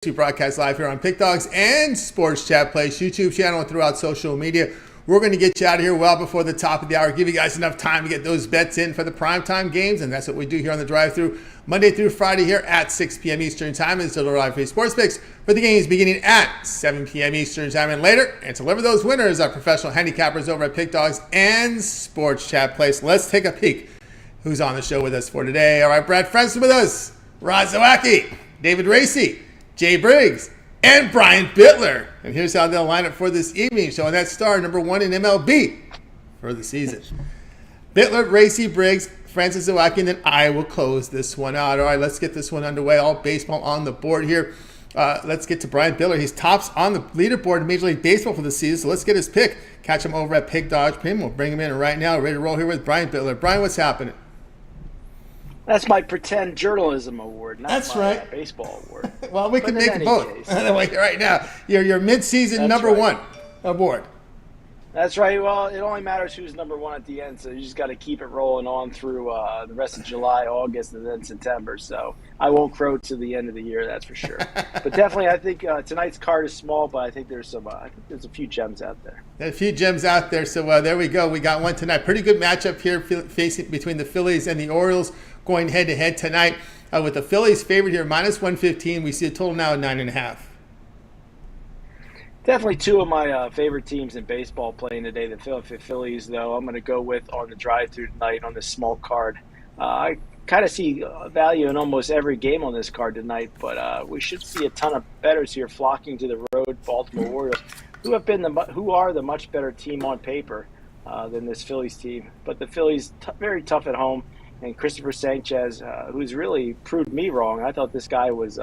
We broadcast live here on Pick Dogs and Sports Chat Place YouTube channel and throughout social media. We're going to get you out of here well before the top of the hour, give you guys enough time to get those bets in for the primetime games, and that's what we do here on the drive-thru Monday through Friday here at 6 p.m. Eastern Time. It's still live for sports picks for the games beginning at 7 p.m. Eastern Time and later. And to deliver those winners are professional handicappers over at Pick Dogs and Sports Chat Place. Let's take a peek who's on the show with us for today. All right, Brad Frenson with us, Rod Zawacki, David Racy, Jay Briggs, and Brian Bittler. And here's how they'll line up for this evening, showing that star number one in MLB for the season. Bittler, Racy, Briggs, Francis Zawacki, and then I will close this one out. All right, let's get this one underway. All baseball on the board here. Let's get to Brian Bittler. He's tops on the leaderboard in Major League Baseball for the season, so let's get his pick. Catch him over at Pick Dogs Pim. We'll bring him in right now. Ready to roll here with Brian Bittler. Brian, what's happening? That's my pretend journalism award, not That's my right. Baseball award. Well, we can make it both. Right now, your mid-season number one award. That's right. Well, it only matters who's number one at the end, so you just got to keep it rolling on through the rest of July, August, and then September. So I won't crow to the end of the year, that's for sure. But definitely, I think tonight's card is small, but I think there's a few gems out there. A few gems out there. So there we go. We got one tonight. Pretty good matchup here facing between the Phillies and the Orioles, going head-to-head tonight. With the Phillies favored here, minus 115. We see a total now of 9.5. Definitely two of my favorite teams in baseball playing today, the Philadelphia Phillies, though. I'm going to go with on the drive-through tonight on this small card. I kind of see value in almost every game on this card tonight, but we should see a ton of bettors here flocking to the road Baltimore Orioles, who are the much better team on paper than this Phillies team. But the Phillies very tough at home, and Christopher Sanchez, who's really proved me wrong. I thought this guy was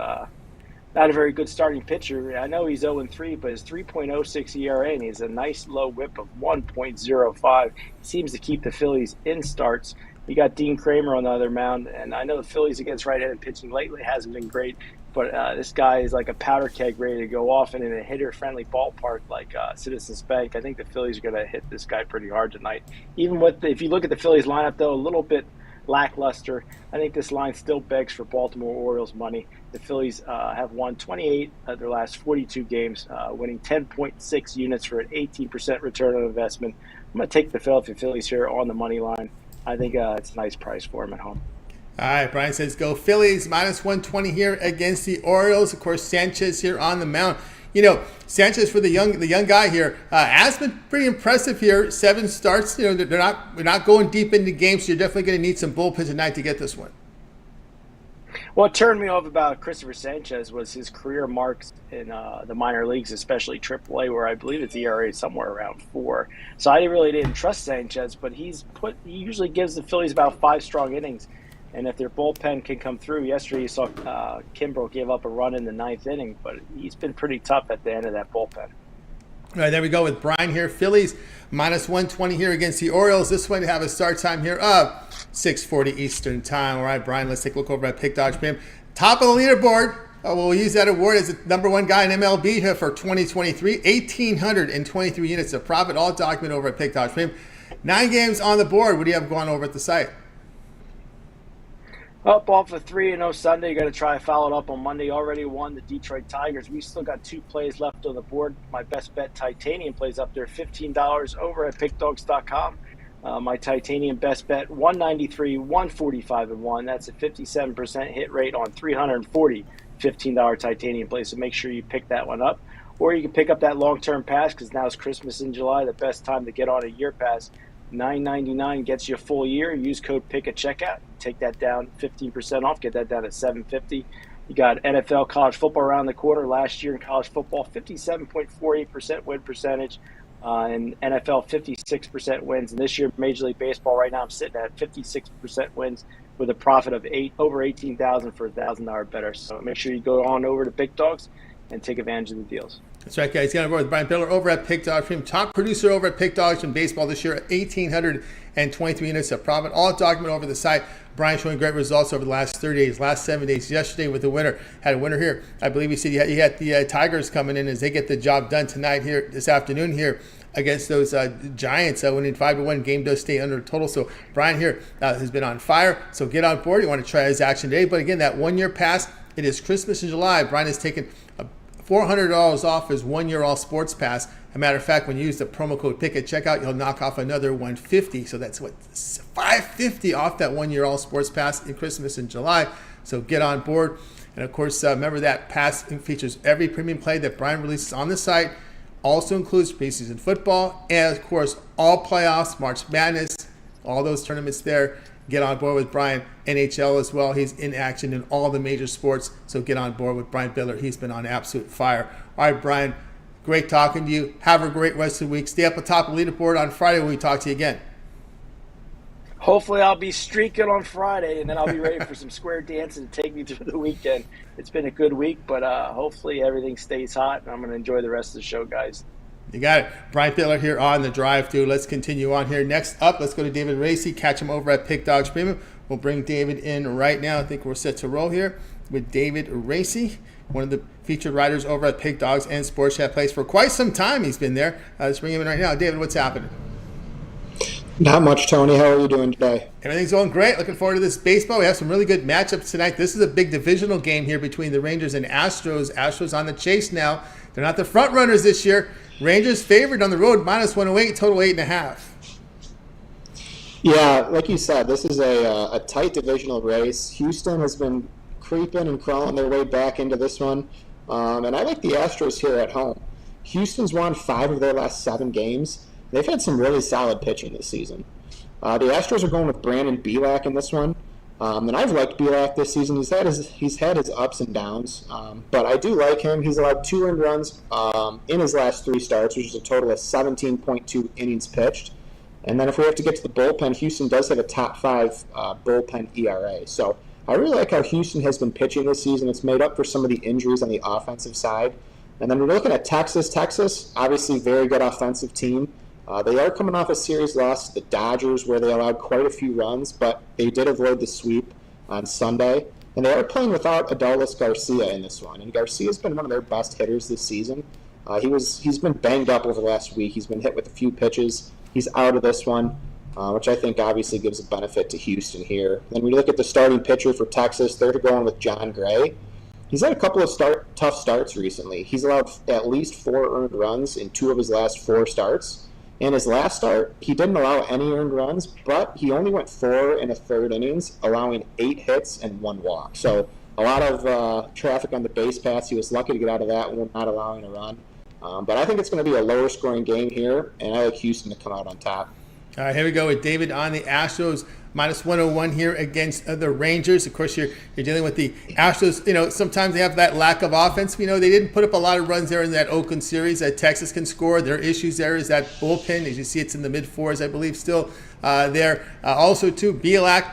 not a very good starting pitcher. I know he's 0-3, but his 3.06 ERA, and he's a nice low whip of 1.05. He seems to keep the Phillies in starts. You got Dean Kramer on the other mound, and I know the Phillies against right-handed pitching lately hasn't been great, but this guy is like a powder keg ready to go off, and in a hitter-friendly ballpark like Citizens Bank, I think the Phillies are going to hit this guy pretty hard tonight. Even if you look at the Phillies lineup, though, a little bit lackluster, I think this line still begs for Baltimore Orioles money. The Phillies have won 28 of their last 42 games, winning 10.6 units for an 18% return on investment. I'm going to take the Philadelphia Phillies here on the money line. I think it's a nice price for them at home. All right, Brian says go Phillies, minus 120 here against the Orioles. Of course, Sanchez here on the mound. You know, Sanchez, for the young guy here, has been pretty impressive here. 7 starts. You know, we're not going deep into games, so you're definitely going to need some bullpen tonight to get this one. What turned me off about Christopher Sanchez was his career marks in the minor leagues, especially AAA, where I believe its ERA is somewhere around 4. So I really didn't trust Sanchez, but he usually gives the Phillies about 5 strong innings. And if their bullpen can come through, yesterday you saw Kimbrel give up a run in the 9th inning, but he's been pretty tough at the end of that bullpen. All right, there we go with Brian here. Phillies minus 120 here against the Orioles. This one to have a start time here of 6:40 Eastern Time. All right, Brian, let's take a look over at Pick Dodge Pim. Top of the leaderboard. We'll use that award as the number one guy in MLB here for 2023. 1,823 units of profit, all documented over at Pick Dodge Pim. 9 games on the board. What do you have going over at the site? Up off a 3-0 Sunday. You got to try to follow it up on Monday. Already won the Detroit Tigers. We still got 2 plays left on the board. My best bet Titanium plays up there, $15 over at pickdogs.com. My Titanium best bet, 193, 145, and 1. That's a 57% hit rate on 340 $15 Titanium plays. So make sure you pick that one up. Or you can pick up that long-term pass because now it's Christmas in July, the best time to get on a year pass. $9.99 gets you a full year. Use code PICK at checkout. Take that down 15% off. Get that down at $7.50. You got NFL college football around the corner. Last year in college football, 57.48% win percentage. And NFL 56% wins. And this year, Major League Baseball, right now I'm sitting at 56% wins with a profit of over $18,000 for a $1,000 better. So make sure you go on over to Big Dogs and take advantage of the deals. That's right, guys. Got on board with Brian Bittler over at Pick Dogs. Top producer over at Pick Dogs in baseball this year at 1,823 units of profit. All documented over the site. Brian showing great results over the last 30 days, last 7 days. Yesterday with the winner. Had a winner here. I believe he said he had the Tigers coming in as they get the job done tonight here, this afternoon here against those Giants. Winning 5-1. Game does stay under total. So Brian here has been on fire. So get on board. You want to try his action today. But again, that 1 year pass, it is Christmas in July. Brian has taken $400 off his 1-year all sports pass. As a matter of fact, when you use the promo code PICK at checkout, you'll knock off another $150. So that's $550 off that 1-year all sports pass in Christmas in July. So get on board. And of course, remember that pass features every premium play that Brian releases on the site. Also includes preseason football and, of course, all playoffs, March Madness, all those tournaments there. Get on board with Brian. NHL as well. He's in action in all the major sports. So get on board with Brian Biller. He's been on absolute fire. All right, Brian, great talking to you. Have a great rest of the week. Stay up atop the leaderboard on Friday when we talk to you again. Hopefully I'll be streaking on Friday, and then I'll be ready for some square dancing to take me through the weekend. It's been a good week, but hopefully everything stays hot, and I'm going to enjoy the rest of the show, guys. You got it. Brian Biller here on the drive through. Let's continue on here. Next up, let's go to David Racy. Catch him over at Pick Dogs Premium. We'll bring David in right now. I think we're set to roll here with David Racy, one of the featured writers over at Pick Dogs and Sports Chat Plays for quite some time. He's been there. Let's bring him in right now. David, what's happening? Not much, Tony. How are you doing today? Everything's going great. Looking forward to this baseball. We have some really good matchups tonight. This is a big divisional game here between the Rangers and Astros. Astros on the chase now. They're not the front runners this year. Rangers favored on the road, -108, total 8.5. Yeah, like you said, this is a tight divisional race. Houston has been creeping and crawling their way back into this one. And I like the Astros here at home. Houston's won 5 of their last 7 games. They've had some really solid pitching this season. The Astros are going with Brandon Bielak in this one. And I've liked Bielak this season. He's had his ups and downs. But I do like him. He's allowed 2 earned runs in his last 3 starts, which is a total of 17.2 innings pitched. And then if we have to get to the bullpen, Houston does have a top 5 bullpen ERA. So I really like how Houston has been pitching this season. It's made up for some of the injuries on the offensive side. And then we're looking at Texas. Texas, obviously very good offensive team. They are coming off a series loss to the Dodgers where they allowed quite a few runs, but they did avoid the sweep on Sunday. And they are playing without Adolis Garcia in this one. And Garcia's been one of their best hitters this season. He's been banged up over the last week. He's been hit with a few pitches. He's out of this one, which I think obviously gives a benefit to Houston here. Then we look at the starting pitcher for Texas. They're going with John Gray. He's had a couple of tough starts recently. He's allowed at least 4 earned runs in 2 of his last 4 starts. In his last start, he didn't allow any earned runs, but he only went 4 1/3 innings, allowing 8 hits and 1 walk. So a lot of traffic on the base paths. He was lucky to get out of that one, not allowing a run. But I think it's going to be a lower scoring game here, and I like Houston to come out on top. All right, here we go with David on the Astros. -101 here against the Rangers. Of course, you're dealing with the Astros. You know, sometimes they have that lack of offense. You know, they didn't put up a lot of runs there in that Oakland series that Texas can score. Their issues there is that bullpen. As you see, it's in the mid-4s, I believe, still there. Also, too, Bielak.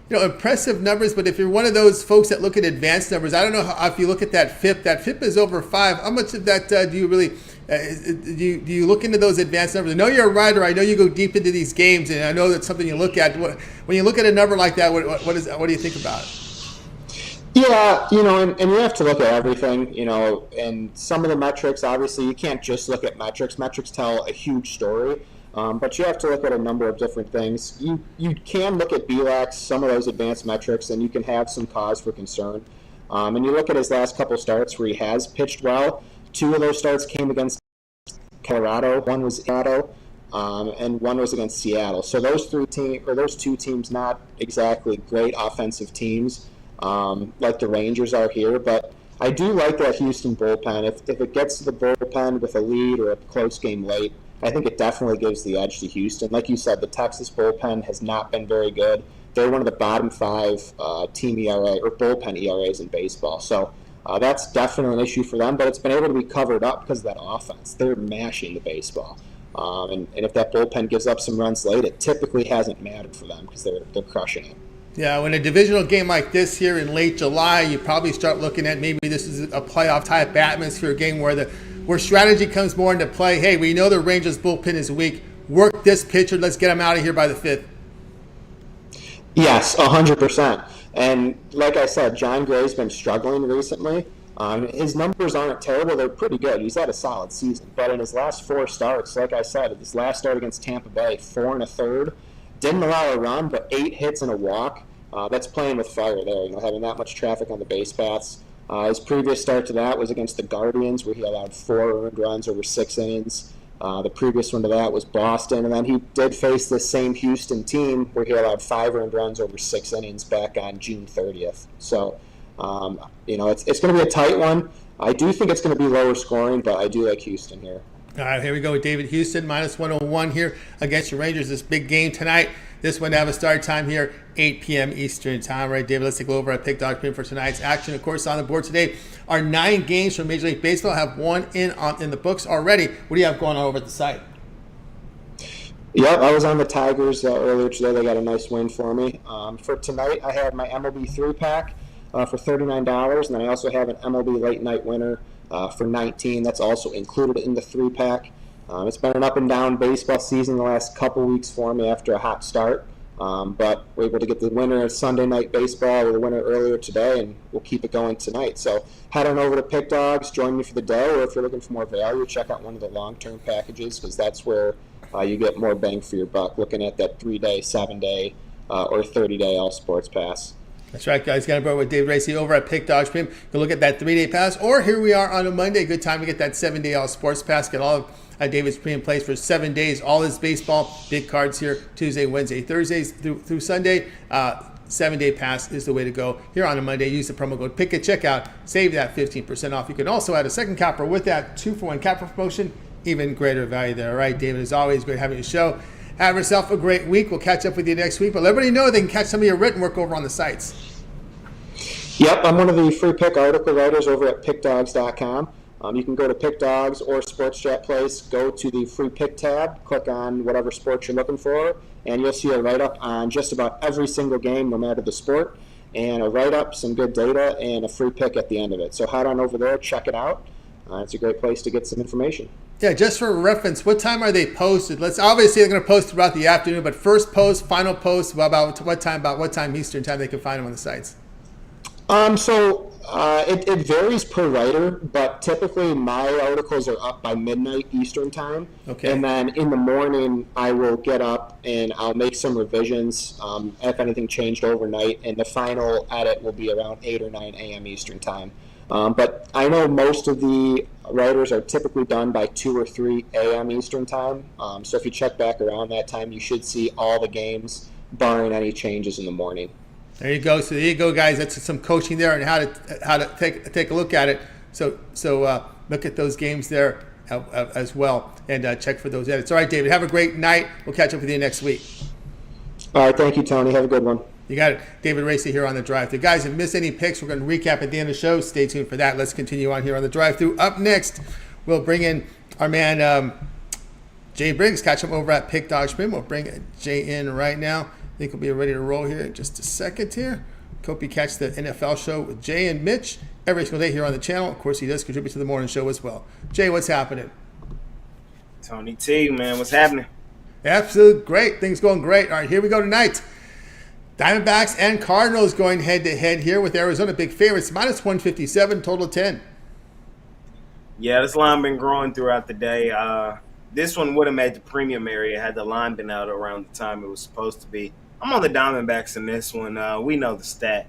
You know, impressive numbers, but if you're one of those folks that look at advanced numbers, I don't know if you look at that FIP is over 5. How much of that do you really do you look into those advanced numbers? I know you're a writer. I know you go deep into these games, and I know that's something you look at. When you look at a number like that, what do you think about it? Yeah, you know, and you have to look at everything, you know, and some of the metrics, obviously, you can't just look at metrics. Metrics tell a huge story. But you have to look at a number of different things. You can look at Bielak's, some of those advanced metrics, and you can have some cause for concern. And you look at his last couple starts where he has pitched well. 2 of those starts came against Colorado. 1 was Colorado, and 1 was against Seattle. So those 2 teams, not exactly great offensive teams like the Rangers are here. But I do like that Houston bullpen. If it gets to the bullpen with a lead or a close game late, I think it definitely gives the edge to Houston. Like you said, the Texas bullpen has not been very good. They're one of the bottom 5 team ERA or bullpen ERAs in baseball. So that's definitely an issue for them, but it's been able to be covered up because of that offense. They're mashing the baseball. And if that bullpen gives up some runs late, it typically hasn't mattered for them because they're crushing it. Yeah, when a divisional game like this here in late July, you probably start looking at maybe this is a playoff type atmosphere game where strategy comes more into play. Hey, we know the Rangers bullpen is weak. Work this pitcher. Let's get him out of here by the 5th. Yes, 100%. And like I said, John Gray's been struggling recently. His numbers aren't terrible. They're pretty good. He's had a solid season. But in his last 4 starts, like I said, his last start against Tampa Bay, 4 1/3, didn't allow a run, but 8 hits and a walk. That's playing with fire there, you know, having that much traffic on the base paths. His previous start to that was against the Guardians, where he allowed 4 earned runs over 6 innings. The previous one to that was Boston, and then he did face this same Houston team where he allowed 5 earned runs over 6 innings back on June 30th. So, it's going to be a tight one. I do think it's going to be lower scoring, but I do like Houston here. All right, here we go with David. Houston minus 101 here against the Rangers. This big game tonight. This one to have a start time here, 8 p.m. Eastern time. All right, David, let's take a look over at Pick Dog Pin for tonight's action. Of course, on the board today are 9 games from Major League Baseball. Have one in the books already. What do you have going on over at the site? Yep, I was on the Tigers earlier today. They got a nice win for me. For tonight, I had my MLB 3-pack for $39, and then I also have an MLB late night winner for $19. That's also included in the 3-pack. It's been an up and down baseball season the last couple weeks for me after a hot start, but we're able to get the winner of Sunday Night Baseball with the winner earlier today, and we'll keep it going tonight. So head on over to Pick Dogs, join me for the day, or if you're looking for more value, check out one of the long-term packages, because that's where you get more bang for your buck, looking at that 3-day, 7-day, or 30-day all sports pass. That's right, guys. Got to go with Dave Racy over at Pick Dogs Pin. Go look at that 3-day pass, or here we are on a Monday. Good time to get that 7-day all sports pass. Get all of David's pre-in place for 7 days. All his baseball, big cards here, Tuesday, Wednesday, Thursdays through Sunday. 7-day pass is the way to go. Here on a Monday, use the promo code PICK at checkout. Save that 15% off. You can also add a second capper with that 2-for-1 capper promotion. Even greater value there. All right, David, as always, great having you show. Have yourself a great week. We'll catch up with you next week. But let everybody know they can catch some of your written work over on the sites. Yep, I'm one of the free pick article writers over at pickdogs.com. You can go to Pick Dogs or Sports Chat Place, go to the free pick tab, click on whatever sport you're looking for, and you'll see a write-up on just about every single game, no matter the sport, and a write-up, some good data, and a free pick at the end of it. So head on over there, check it out. It's a great place to get some information. Yeah, just for reference, what time are they posted? Obviously they're going to post throughout the afternoon, but first post, final post, about what time Eastern time they can find them on the sites? It varies per writer, but typically my articles are up by midnight Eastern time. Okay. And then in the morning, I will get up and I'll make some revisions if anything changed overnight, and the final edit will be around 8 or 9 a.m. Eastern time. But I know most of the writers are typically done by 2 or 3 a.m. Eastern time. So if you check back around that time, you should see all the games, barring any changes in the morning. There you go. So there you go, guys. That's some coaching there and how to take a look at it. So look at those games there as well and check for those edits. All right, David. Have a great night. We'll catch up with you next week. All right. Thank you, Tony. Have a good one. You got it. David Racy here on The Drive-Thru. Guys, if you missed any picks, we're going to recap at the end of the show. Stay tuned for that. Let's continue on here on The Drive-Thru. Up next, we'll bring in our man Jay Briggs. Catch him over at Pick Dog Spin. We'll bring Jay in right now. I think we'll be ready to roll here in just a second here. Hope you catch the NFL show with Jay and Mitch every single day here on the channel. Of course, he does contribute to the morning show as well. Jay, what's happening? Tony T, man, what's happening? Absolute great. Things going great. All right, here we go tonight. Diamondbacks and Cardinals going head-to-head here with Arizona big favorites. Minus 157, total 10. Yeah, this line been growing throughout the day. This one would have made the premium area had the line been out around the time it was supposed to be. I'm on the Diamondbacks in this one. We know the stat.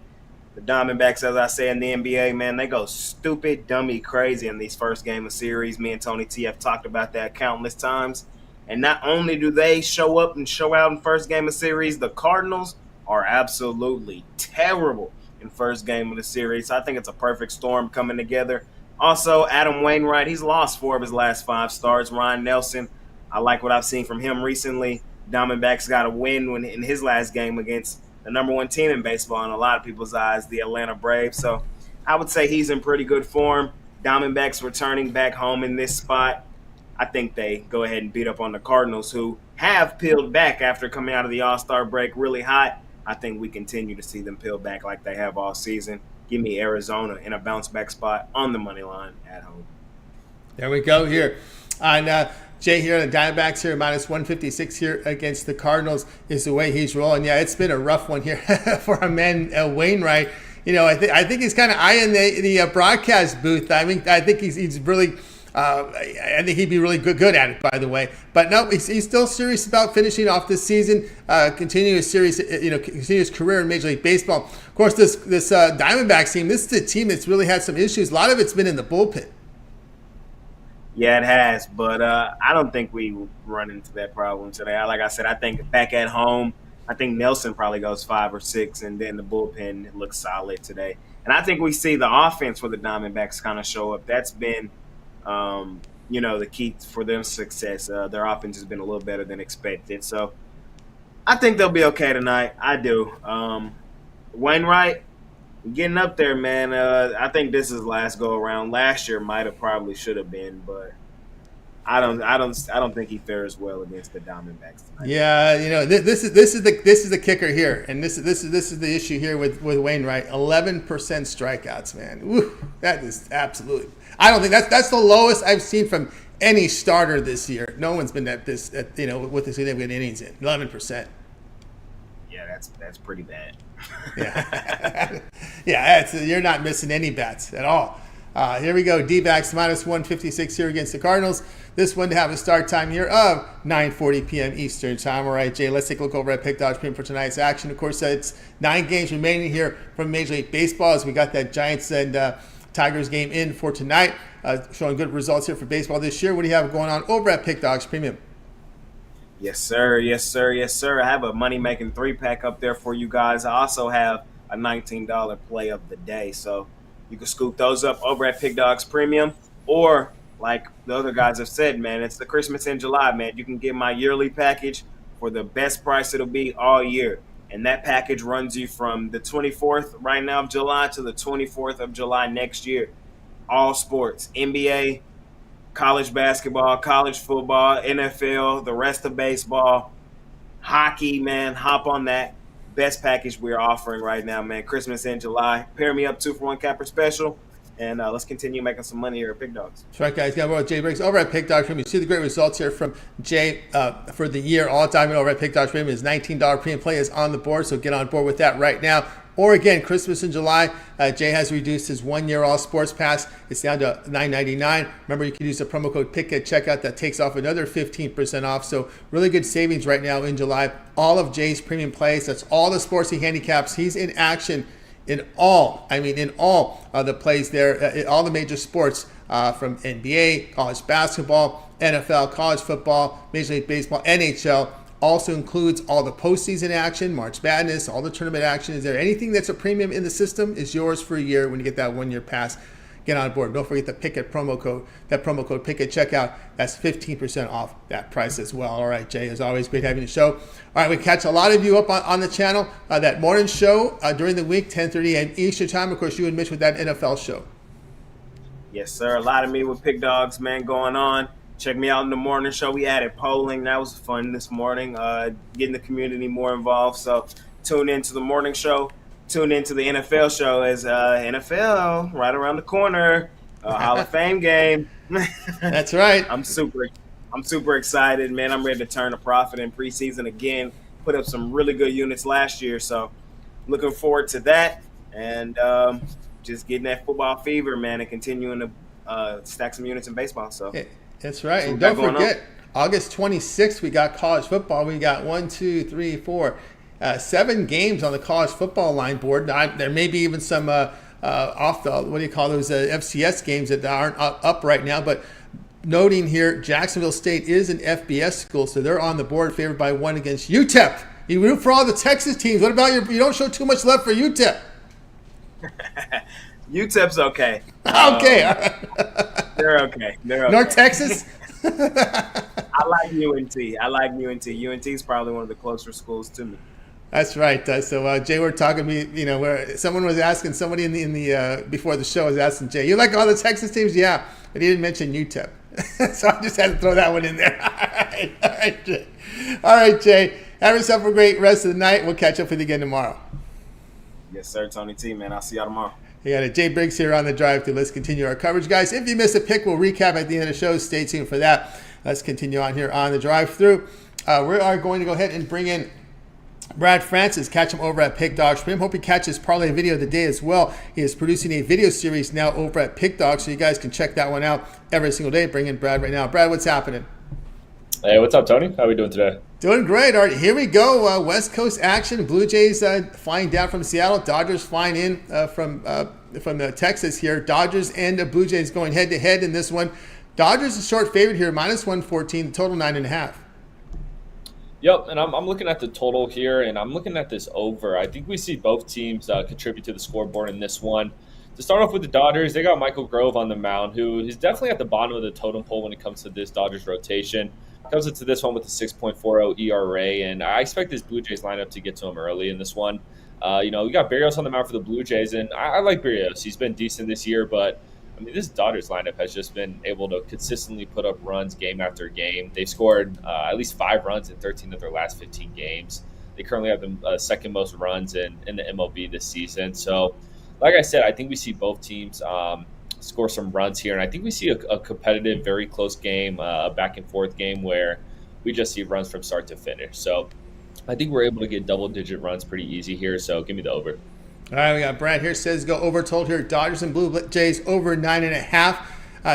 The Diamondbacks, as I say in the NBA, man, they go stupid, dummy, crazy in these first game of series. Me and Tony T have talked about that countless times. And not only do they show up and show out in first game of series, the Cardinals are absolutely terrible in first game of the series. I think it's a perfect storm coming together. Also, Adam Wainwright, he's lost 4 of his last 5 starts. Ryan Nelson, I like what I've seen from him recently. Diamondbacks got a win in his last game against the number 1 team in baseball in a lot of people's eyes, the Atlanta Braves. So I would say he's in pretty good form. Diamondbacks returning back home in this spot. I think they go ahead and beat up on the Cardinals, who have peeled back after coming out of the All-Star break really hot. I think we continue to see them peel back like they have all season. Give me Arizona in a bounce-back spot on the money line at home. There we go here. On Jay here, the Diamondbacks here, minus 156 here against the Cardinals is the way he's rolling. Yeah, it's been a rough one here for our man Wainwright. You know, I think he's kind of eyeing the broadcast booth. I mean, I think he's really I think he'd be really good at it, by the way. But no, he's still serious about finishing off this season, continuing his career in Major League Baseball. Of course, this Diamondbacks team, this is a team that's really had some issues. A lot of it's been in the bullpen. Yeah, it has, but I don't think we run into that problem today. Like I said, I think back at home, I think Nelson probably goes 5 or 6, and then the bullpen looks solid today. And I think we see the offense for the Diamondbacks kind of show up. That's been, the key for their success. Their offense has been a little better than expected. So I think they'll be okay tonight. I do. Wainwright, getting up there, man. I think this is his last go around. Last year probably should have been, but I don't think he fares well against the Diamondbacks tonight. Yeah, this is the kicker here, and this is the issue here with Wainwright. 11% strikeouts, man. Woo, that is absolutely. I don't think that's the lowest I've seen from any starter this year. No one's been with the significant innings in 11%. Yeah, that's pretty bad. Yeah, you're not missing any bats at all. Here we go. D-backs minus 156 here against the Cardinals. This one to have a start time here of 9:40 p.m. Eastern time. All right, Jay, let's take a look over at Pick Dodge Premium for tonight's action. Of course, it's 9 games remaining here from Major League Baseball as we got that Giants and Tigers game in for tonight. Showing good results here for baseball this year. What do you have going on over at Pick Dodge Premium? Yes, sir. Yes, sir. Yes, sir. I have a money-making 3-pack up there for you guys. I also have a $19 play of the day. So you can scoop those up over at Pick Dogs Premium. Or, like the other guys have said, man, it's the Christmas in July, man. You can get my yearly package for the best price it'll be all year. And that package runs you from the 24th right now of July to the 24th of July next year. All sports, NBA, college basketball, college football, NFL, the rest of baseball, hockey, man. Hop on that. Best package we're offering right now, man. Christmas in July. Pair me up 2-for-1 capper special. And let's continue making some money here at Pick Dogs. That's right, guys. Got more Jay Briggs over at Pick Dogs Premium. You see the great results here from Jay for the year. All time over at Pick Dogs Premium. His $19 premium play is on the board, so get on board with that right now. Or again, Christmas in July, Jay has reduced his 1-year all sports pass. It's down to $9.99. Remember, you can use the promo code PICK at checkout. That takes off another 15% off. So really good savings right now in July. All of Jay's premium plays. That's all the sports he handicaps. He's in action in all the plays there, all the major sports from NBA, college basketball, NFL, college football, Major League Baseball, NHL. Also includes all the postseason action, March Madness, all the tournament action. Is there anything that's a premium in the system? Is yours for a year when you get that 1-year pass. Get on board. Don't forget the Pickett promo code. That promo code Pickett checkout. That's 15% off that price as well. All right, Jay, as always, great having the show. All right, we catch a lot of you up on the channel. That morning show during the week, 10:30 a.m. Eastern time. Of course, you and Mitch with that NFL show. Yes, sir. A lot of me with Pick Dogs, man, going on. Check me out in the morning show. We added polling. That was fun this morning, getting the community more involved. So tune into the morning show. Tune into the NFL show as NFL right around the corner. Hall of Fame game. That's right. I'm super excited, man. I'm ready to turn a profit in preseason again. Put up some really good units last year. So looking forward to that. And just getting that football fever, man, and continuing to stack some units in baseball. So. Yeah. That's right. And don't forget, August 26th, we got college football. We got 7 games on the college football line board. There may be even some off the, what do you call those, FCS games that aren't up right now. But noting here, Jacksonville State is an FBS school, so they're on the board favored by 1 against UTEP. You root for all the Texas teams. What about you don't show too much love for UTEP? UTEP's okay. Okay. They're okay. North Texas? I like UNT. UNT's probably one of the closer schools to me. That's right. So Jay, we're talking. Where someone was asking somebody in the before the show was asking Jay, "You like all the Texas teams?" Yeah, but he didn't mention UTEP, so I just had to throw that one in there. All right, Jay. Have yourself a great rest of the night. We'll catch up with you again tomorrow. Yes, sir, Tony T. Man, I'll see y'all tomorrow. We got Jay Briggs here on the drive through. Let's continue our coverage, guys. If you missed a pick, we'll recap at the end of the show. Stay tuned for that. Let's continue on here on the drive through. We are going to go ahead and bring in Brad Francis, catch him over at Pick Dogs Stream. Hope you catch his parlay video of the day as well. He is producing a video series now over at Pick Dogs, so you guys can check that one out every single day. Bring in Brad right now. Brad, what's happening? Hey, what's up, Tony? How are we doing today? Doing great. All right, here we go. West Coast action. Blue Jays flying down from Seattle. Dodgers flying in from Texas here. Dodgers and the Blue Jays going head-to-head in this one. Dodgers a short favorite here, minus 114, the total 9.5. Yep, and I'm looking at the total here, and I'm looking at this over. I think we see both teams contribute to the scoreboard in this one. To start off with the Dodgers, they got Michael Grove on the mound, who is definitely at the bottom of the totem pole when it comes to this Dodgers rotation. Comes into this one with a 6.40 ERA, and I expect this Blue Jays lineup to get to him early in this one. We got Berrios on the mound for the Blue Jays, and I like Berrios. He's been decent this year, but I mean, this Dodgers lineup has just been able to consistently put up runs game after game. They've scored at least 5 runs in 13 of their last 15 games. They currently have the second most runs in the MLB this season. So, like I said, I think we see both teams score some runs here. And I think we see a competitive, very close game, a back-and-forth game where we just see runs from start to finish. So I think we're able to get double-digit runs pretty easy here. So give me the over. All right, we got Brad here says go over total here. Dodgers and Blue Jays over 9.5.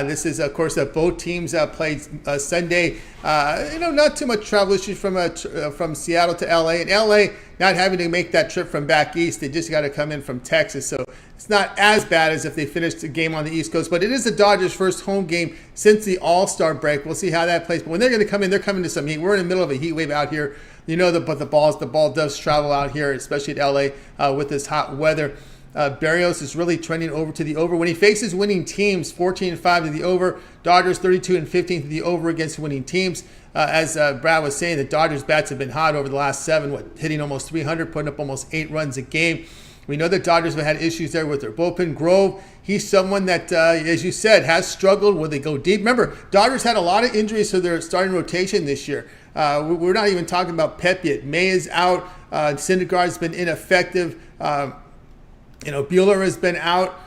This is, of course, both teams played Sunday. Not too much travel issues from Seattle to LA. And LA not having to make that trip from back east. They just got to come in from Texas. So it's not as bad as if they finished the game on the East Coast. But it is the Dodgers' first home game since the All-Star break. We'll see how that plays. But when they're going to come in, they're coming to some heat. We're in the middle of a heat wave out here. But the ball does travel out here, especially at LA with this hot weather. Berrios is really trending over to the over. When he faces winning teams, 14-5 to the over. Dodgers 32-15 to the over against winning teams. As Brad was saying, the Dodgers bats have been hot over the last 7, hitting almost 300, putting up almost 8 runs a game. We know the Dodgers have had issues there with their bullpen. Grove, he's someone that, as you said, has struggled. Will they go deep? Remember, Dodgers had a lot of injuries to their starting rotation this year. We're not even talking about Pep yet. May is out. Syndergaard's been ineffective. Buehler has been out.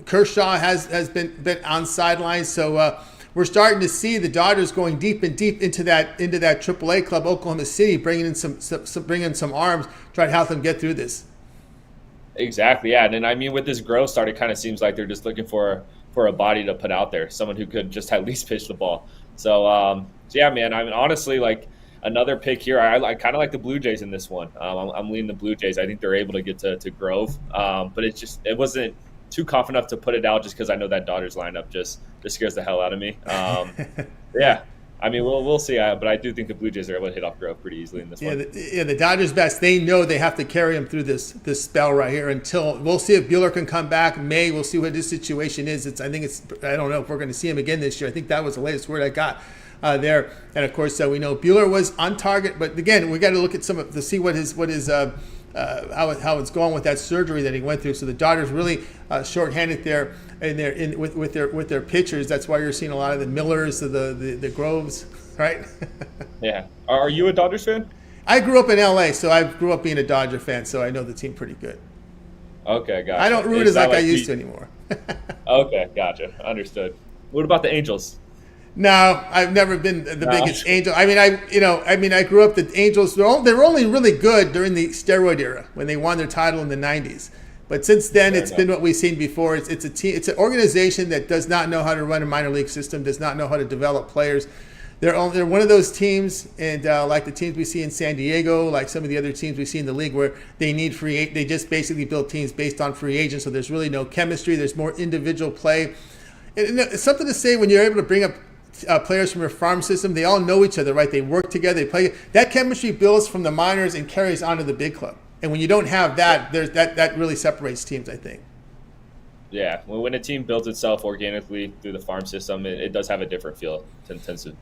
Kershaw has been on sidelines. So we're starting to see the Dodgers going deep into that AAA club, Oklahoma City, bringing in some arms, try to help them get through this. Exactly, yeah. And I mean, with this growth start, it kind of seems like they're just looking for a body to put out there, someone who could just at least pitch the ball. So yeah, man. I mean, honestly, like another pick here. I kind of like the Blue Jays in this one. I'm leaning the Blue Jays. I think they're able to get to Grove, but it wasn't too confident enough to put it out just because I know that Dodgers lineup just scares the hell out of me. Yeah. I mean, we'll see, but I do think the Blue Jays are able to hit off Grove pretty easily in this one. The Dodgers best. They know they have to carry him through this spell right here until we'll see if Buehler can come back. We'll see what his situation is. I don't know if we're going to see him again this year. I think that was the latest word I got there. And of course, we know Buehler was on target, but again, we got to look at to see how it's going with that surgery that he went through. So the Dodgers really shorthanded there. With their pitchers, that's why you're seeing a lot of the Millers, the Groves, right? Yeah. Are you a Dodgers fan? I grew up in LA, so I grew up being a Dodger fan, so I know the team pretty good. Okay, gotcha. I don't root as like I used to anymore. Okay, gotcha. Understood. What about the Angels? No, I've never been the biggest Angel. I grew up the Angels. They were only really good during the steroid era when they won their title in the '90s. But since then, it's been what we've seen before. It's a team. It's an organization that does not know how to run a minor league system, does not know how to develop players. They're one of those teams, and like the teams we see in San Diego, like some of the other teams we see in the league, where they need they just basically build teams based on free agents. So there's really no chemistry. There's more individual play. And it's something to say when you're able to bring up players from your farm system. They all know each other, right? They work together. They play. That chemistry builds from the minors and carries on to the big club. And when you don't have that, that really separates teams, I think. Yeah, when a team builds itself organically through the farm system, it does have a different feel. It tends to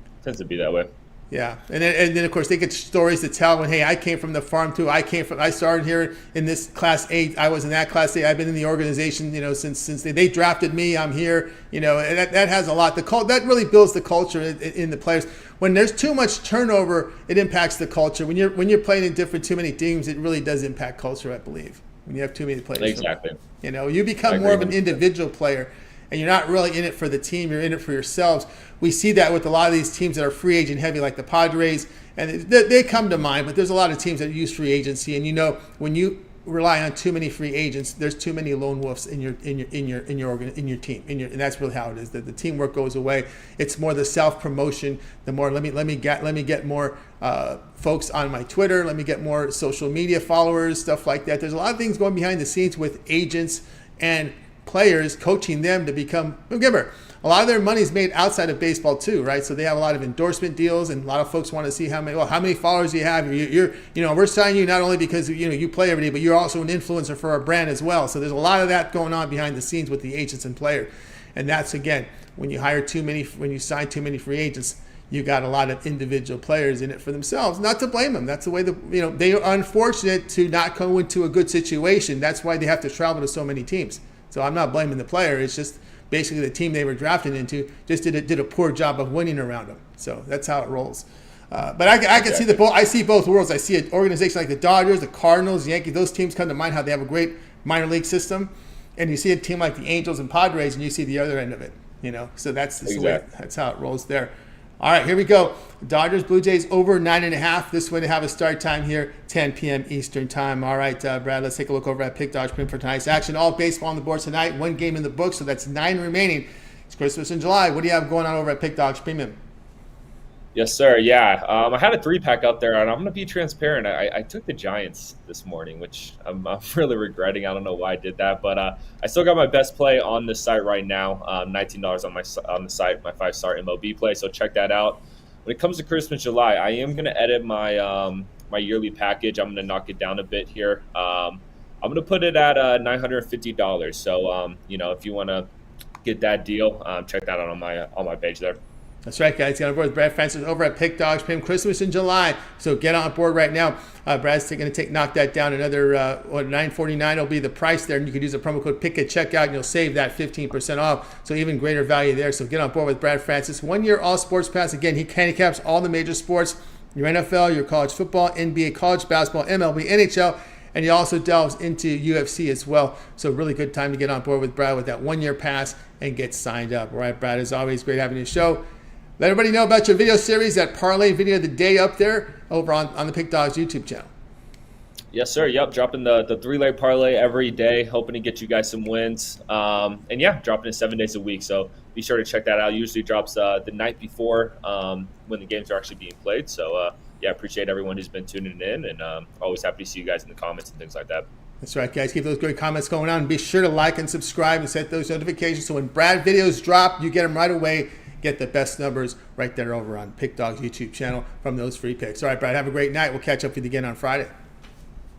be that way. Yeah, and then of course they get stories to tell when, hey, I came from the farm too. I started here in this class 8. I was in that class 8. I've been in the organization, since they drafted me. I'm here, and that has a lot. That really builds the culture in the players. When there's too much turnover, it impacts the culture. When you're playing in too many teams, it really does impact culture, I believe. When you have too many players, exactly. You become more of an individual player. and you're not really in it for the team, you're in it for yourselves. We see that with a lot of these teams that are free agent heavy, like the Padres, and they come to mind, but there's a lot of teams that use free agency, and when you rely on too many free agents, there's too many lone wolves in your team, and that's really how it is. That the teamwork goes away. It's more the self promotion. The more let me get more folks on my Twitter. Let me get more social media followers, stuff like that. There's a lot of things going behind the scenes with agents and players, coaching them to become. Remember, a lot of their money is made outside of baseball too, right? So they have a lot of endorsement deals, and a lot of folks want to see how many followers you have. We're signing you not only because you play every day, but you're also an influencer for our brand as well. So there's a lot of that going on behind the scenes with the agents and players, and that's again when you sign too many free agents, you got a lot of individual players in it for themselves. Not to blame them. That's the way they are unfortunate to not go into a good situation. That's why they have to travel to so many teams. So I'm not blaming the player. It's just basically the team they were drafted into just did a poor job of winning around them. So that's how it rolls. But I can see I see both worlds. I see an organization like the Dodgers, the Cardinals, Yankees. Those teams come to mind how they have a great minor league system, and you see a team like the Angels and Padres, and you see the other end of it. So that's how it rolls there. All right, here we go. Dodgers, Blue Jays over 9.5. This way to have a start time here, 10 p.m. Eastern time. All right, Brad, let's take a look over at Pick Dodge Premium for tonight's action. All baseball on the board tonight. One game in the book, so that's 9 remaining. It's Christmas in July. What do you have going on over at Pick Dodge Premium? Yes, sir. Yeah, I had a 3-pack up there, and I'm going to be transparent. I took the Giants this morning, which I'm really regretting. I don't know why I did that, but I still got my best play on the site right now. $19 on the site, my 5-star MLB play. So check that out. When it comes to Christmas July, I am going to edit my my yearly package. I'm going to knock it down a bit here. I'm going to put it at $950. So if you want to get that deal, check that out on my page there. That's right, guys. Get on board with Brad Francis over at Pick Dogs Premium. Christmas in July, so get on board right now. Brad's going to knock that down another $9.49 will be the price there, and you can use the promo code PICK at checkout, and you'll save that 15% off. So even greater value there. So get on board with Brad Francis. 1 year all sports pass. Again, he handicaps all the major sports: your NFL, your college football, NBA, college basketball, MLB, NHL. And he also delves into UFC as well. So really good time to get on board with Brad with that 1 year pass and get signed up. All right, Brad, as always, great having you on the show. Let everybody know about your video series, that parlay video of the day up there over on the Pick Dogs YouTube channel. Yes, sir. Yep, dropping the 3-leg parlay every day, hoping to get you guys some wins. And yeah, dropping it 7 days a week. So be sure to check that out. It usually drops the night before when the games are actually being played. So yeah, appreciate everyone who's been tuning in, and always happy to see you guys in the comments and things like that. That's right, guys. Keep those great comments going on. Be sure to like and subscribe and set those notifications so when Brad videos drop, you get them right away. Get the best numbers right there over on Pick Dog's YouTube channel from those free picks. All right, Brad, have a great night. We'll catch up with you again on Friday.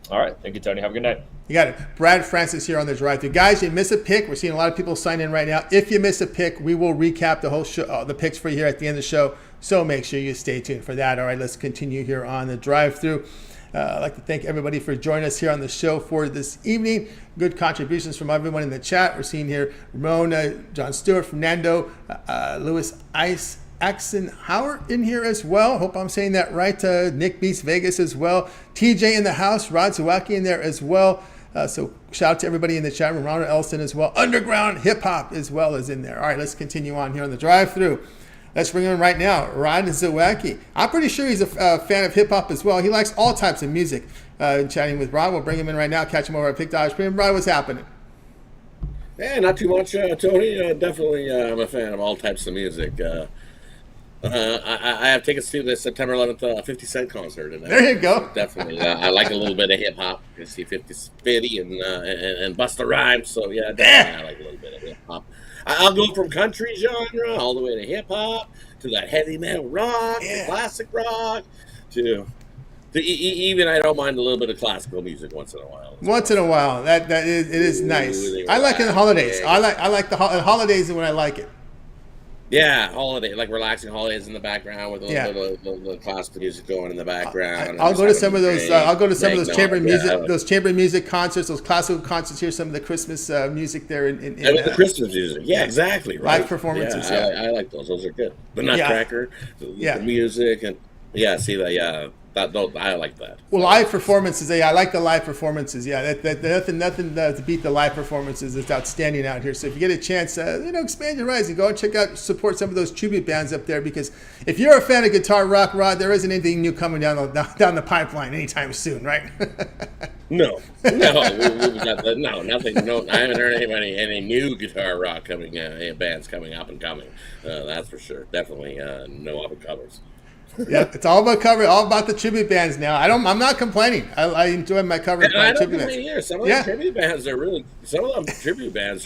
All right. Thank you, Tony. Have a good night. You got it. Brad Francis here on the drive-thru. Guys, you miss a pick. We're seeing a lot of people sign in right now. If you miss a pick, we will recap the whole show, the picks for you here at the end of the show. So make sure you stay tuned for that. All right, let's continue here on the drive-thru. I'd like to thank everybody for joining us here on the show for this evening. Good contributions from everyone in the chat. We're seeing here Ramon, John Stewart, Fernando, Lewis Axenhauer in here as well. Hope I'm saying that right. Nick Beats Vegas as well. TJ in the house. Rod Zawacki in there as well. So shout out to everybody in the chat room. Ronald Elson as well. Underground hip hop as well is in there. All right, let's continue on here on the drive-thru. Let's bring him in right now, Rod Zawacki. I'm pretty sure he's a fan of hip-hop as well. He likes all types of music. Chatting with Rod. We'll bring him in right now. Catch him over at Pick Dodge Premium. Rod, what's happening? Yeah, not too much, Tony. Definitely I'm a fan of all types of music. I have tickets to the September 11th 50 Cent concert. And there you go. Definitely. I like a little bit of hip-hop. You see 50 and Busta Rhymes. So, yeah, definitely I like a little bit of hip-hop. I'll go from country genre all the way to hip-hop, to that heavy metal rock, to classic rock, to even I don't mind a little bit of classical music once in a while. Once in a while. It is nice. I like it in the holidays. I like the holidays when I like it. Yeah, holiday, like relaxing holidays in the background with a little bit of the classical music going in the background. I'll go to some of those. I'll go to some of those chamber music, those chamber music concerts, those classical concerts. Hear some of the Christmas music there in the Christmas music. Yeah, exactly. Right. Live performances. I like those. Those are good. The Nutcracker, the music, and see the I like that. Well, live performances. Yeah, I like the live performances. Yeah, nothing to beat the live performances. It's outstanding out here. So if you get a chance, expand your horizon. Go and check out, support some of those tribute bands up there. Because if you're a fan of guitar rock, Rod, there isn't anything new coming down the pipeline anytime soon, right? No, we've got nothing. No, I haven't heard any new guitar rock bands coming up and coming. That's for sure. Definitely no up and covers. Yeah, it's all about the tribute bands now. I'm not complaining. I enjoy my cover tribute bands. Here. Some of them tribute bands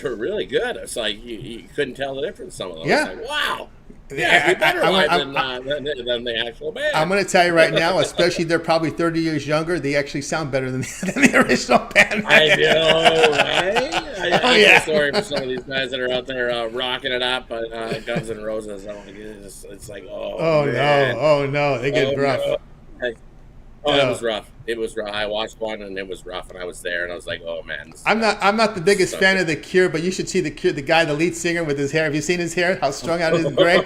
are really good. It's like you couldn't tell the difference. Some of them. Yeah. It's like, wow. Yeah, better than the actual band. I'm going to tell you right now, especially they're probably 30 years younger, they actually sound better than the original band. I know, right? I feel sorry for some of these guys that are out there rocking it up, Guns N' Roses. It's like, no, they get rough. No. It was rough. It was rough. I watched one and it was rough, and I was there, and I was like, "Oh man." I'm not the biggest fan of the Cure, but you should see the Cure, the guy, the lead singer with his hair. Have you seen his hair? How strung out it is gray?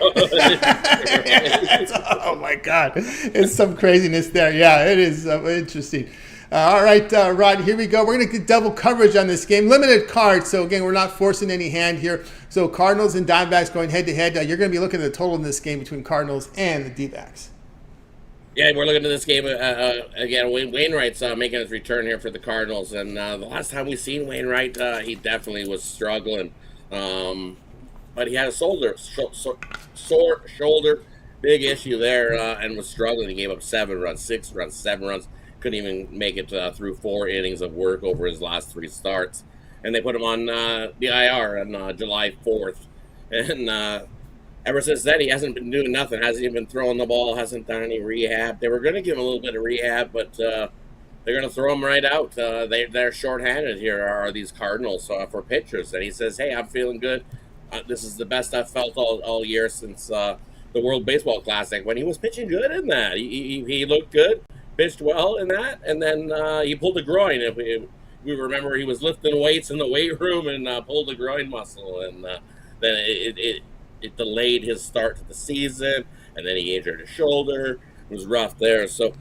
Oh my God, it's some craziness there. Yeah, it is interesting. All right, Rod, here we go. We're going to get double coverage on this game. Limited card, so again, we're not forcing any hand here. So Cardinals and Diamondbacks going head to head. You're going to be looking at the total in this game between Cardinals and the D-backs. Yeah, we're looking at this game again. Wainwright's making his return here for the Cardinals, and the last time we seen Wainwright, he definitely was struggling. But he had a sore shoulder, big issue there, and was struggling. He gave up 7 runs, 6 runs, 7 runs. Couldn't even make it through 4 innings of work over his last 3 starts, and they put him on the IR on July 4th, and. Ever since then, he hasn't been doing nothing. Hasn't even been throwing the ball. Hasn't done any rehab. They were going to give him a little bit of rehab, but they're going to throw him right out. They're shorthanded here, are these Cardinals, for pitchers. And he says, hey, I'm feeling good. This is the best I've felt all year since the World Baseball Classic. When he was pitching good in that. He looked good, pitched well in that, and then he pulled a groin. If we remember, he was lifting weights in the weight room and pulled a groin muscle. And then it delayed his start to the season, and then he injured his shoulder. It was rough there. So,